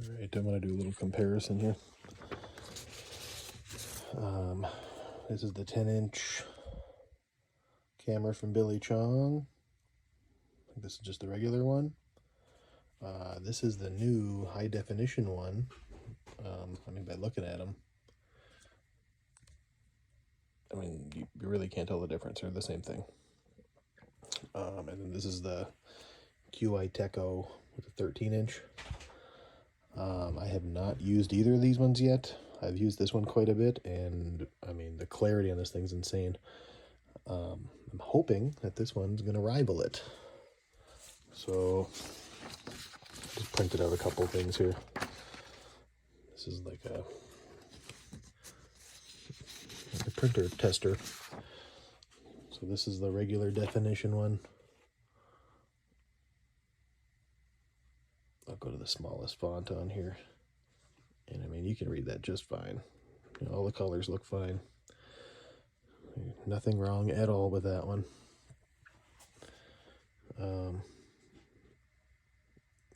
Alright, I'm going to do a little comparison here. This is the 10-inch camera from Billy Chong. I think this is just the regular one. This is the new high definition one. I mean, by looking at them, I mean, you really can't tell the difference. They're the same thing. And then this is the QYTECO with a 13-inch. I have not used either of these ones yet. I've used this one quite a bit, and I mean, the clarity on this thing's insane. I'm hoping that this one's going to rival it. So, just printed out a couple things here. This is like a printer tester. So this is the regular definition one. I'll go to the smallest font on here. And I mean, you can read that just fine. You know, all the colors look fine. Nothing wrong at all with that one.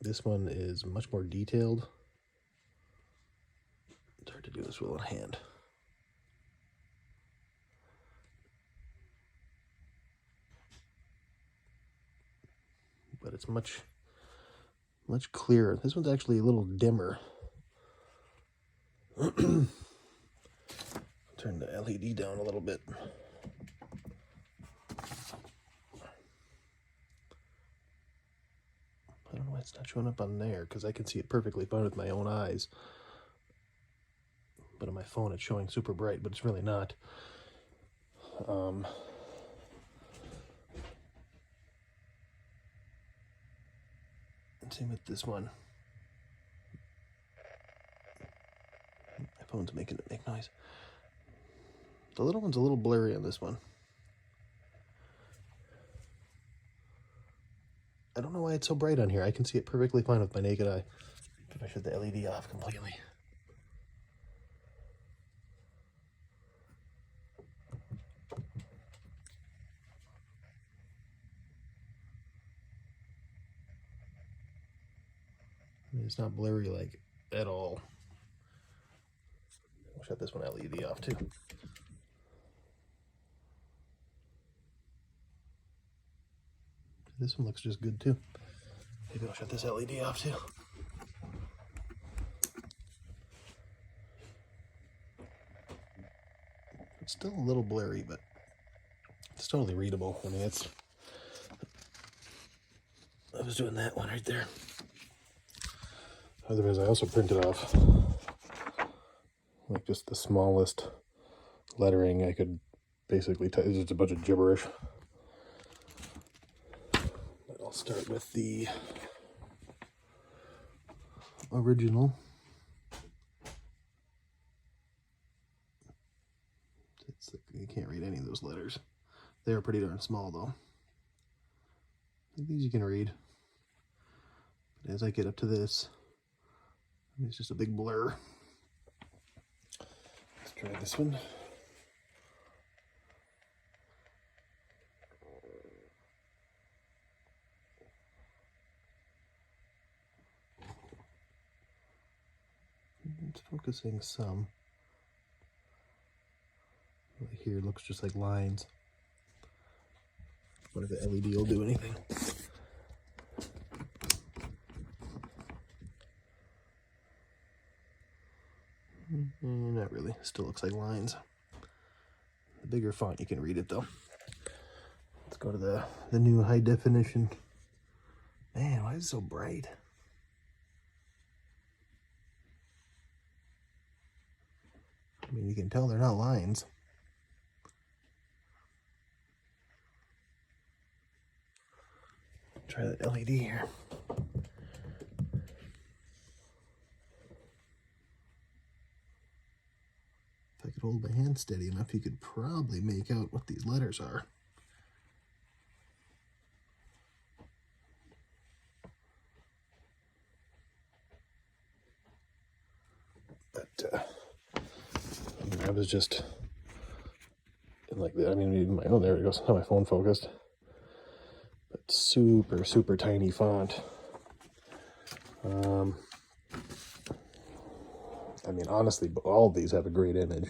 This one is much more detailed. It's hard to do this with one hand. But it's much clearer. This one's actually a little dimmer. Turn the LED down a little bit. I don't know why it's not showing up on there, because I can see it perfectly fine with my own eyes. But on my phone it's showing super bright, but it's really not. Same with this one. My phone's making it make noise. The little one's a little blurry on this one. I don't know why it's so bright on here. I can see it perfectly fine with my naked eye. If I shut the LED off completely. I mean, it's not blurry like at all. I'll shut this one LED off too. This one looks just good too. Maybe I'll shut this LED off too. It's still a little blurry, but it's totally readable. I mean, I was doing that one right there. Otherwise, I also printed off like just the smallest lettering I could basically type. It's just a bunch of gibberish. But I'll start with the original. You can't read any of those letters. They are pretty darn small though. I think these you can read. But as I get up to this, it's just a big blur. Let's try this one. It's focusing some. Right here it looks just like lines. What if the LED will do anything? Not really. Still looks like lines. The bigger font, you can read it though. Let's go to the new high definition. Man, why is it so bright? I mean, you can tell they're not lines. Try that LED here. If I could hold my hand steady enough, you could probably make out what these letters are. But I mean, I was just like that. I mean, even my, oh, there it goes. Now my phone focused. But super tiny font. I mean, honestly, all of these have a great image.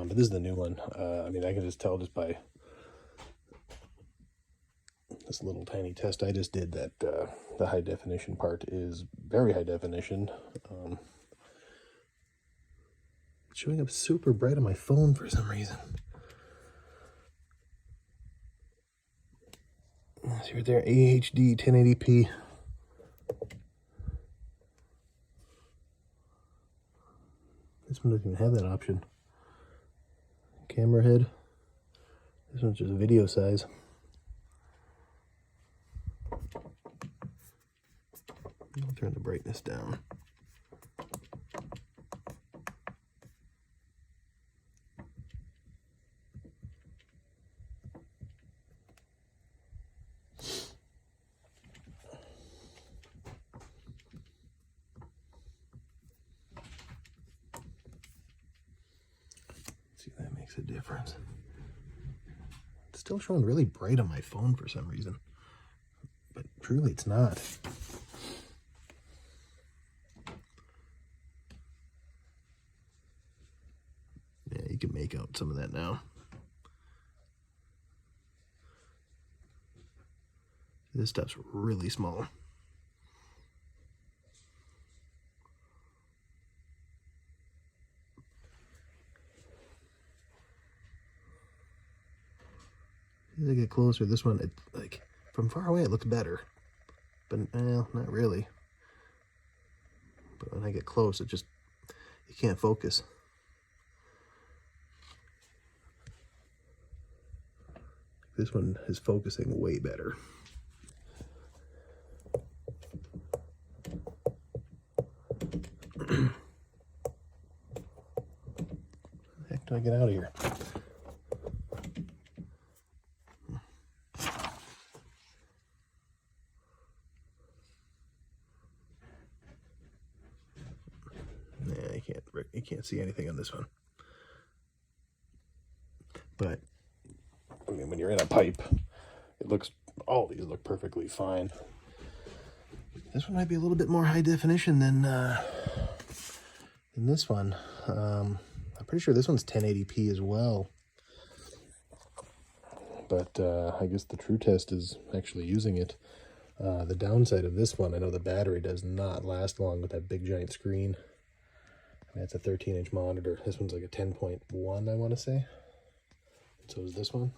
But this is the new one. I mean, I can just tell just by this little tiny test I just did that the high definition part is very high definition. It's showing up super bright on my phone for some reason. See right there, AHD 1080p. This one doesn't even have that option. Camera head. This one's just video size. I'll turn the brightness down. See if that makes a difference. It's still showing really bright on my phone for some reason, but truly it's not. Yeah, you can make out some of that now. This stuff's really small. As I get closer, this one, like from far away, it looks better, but well, not really. But when I get close, you can't focus. This one is focusing way better. How the heck do I get out of here? You can't see anything on this one. But I mean, when you're in a pipe, all these look perfectly fine. This one might be a little bit more high definition than this one. I'm pretty sure this one's 1080p as well. But I guess the true test is actually using it. The downside of this one, I know the battery does not last long with that big giant screen. That's a 13-inch monitor. This one's like a 10.1, I want to say. So is this one.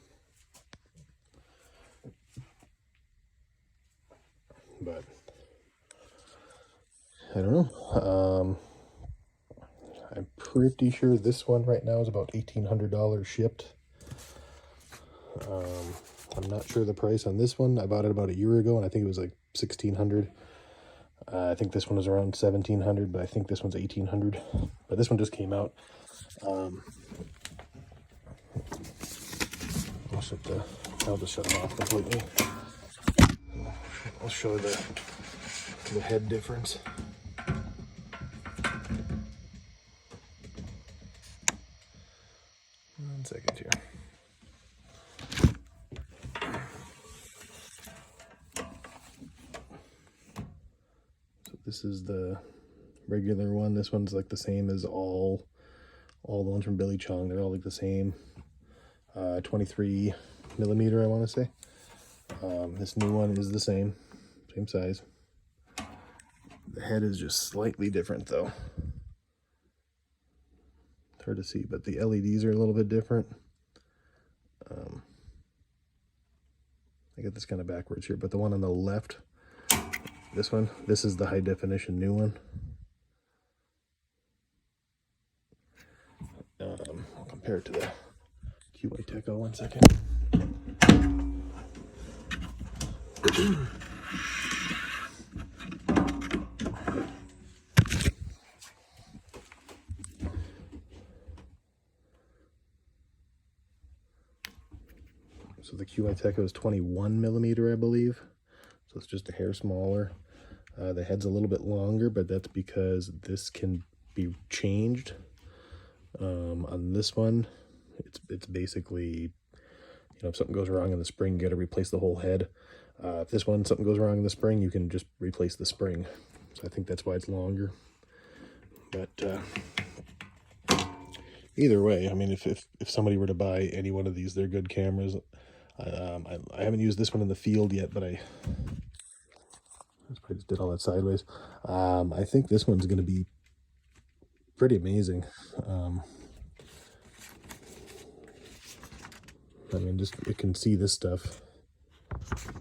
But I don't know. I'm pretty sure this one right now is about $1,800 shipped. I'm not sure the price on this one. I bought it about a year ago, and I think it was like $1,600. I think this one was around $1,700, but I think this one's $1,800. But this one just came out. I'll just shut them off completely. I'll show the head difference. One second here. This is the regular one. This one's like the same as all the ones from Billy Chong. They're all like the same. 23 millimeter, I want to say. This new one is the same size. The head is just slightly different though. It's hard to see, but the LEDs are a little bit different. I got this kind of backwards here, but the one on the left, this is the high definition new one. I'll compare it to the QYTECO. 1 second. So the QYTECO is 21 millimeter, I believe. So it's just a hair smaller. The head's a little bit longer, but that's because this can be changed. On this one, it's basically, if something goes wrong in the spring, you got to replace the whole head. If this one, something goes wrong in the spring, you can just replace the spring. So I think that's why it's longer. But either way, I mean, if somebody were to buy any one of these, they're good cameras. I haven't used this one in the field yet, but I just did all that sideways. I think this one's going to be pretty amazing. I mean, just it can see this stuff.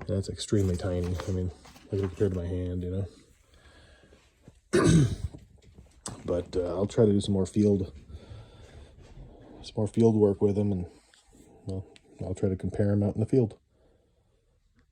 And it's extremely tiny. I mean, look at it compared to my hand, you know. But I'll try to do some more field work with them, and well, I'll try to compare them out in the field.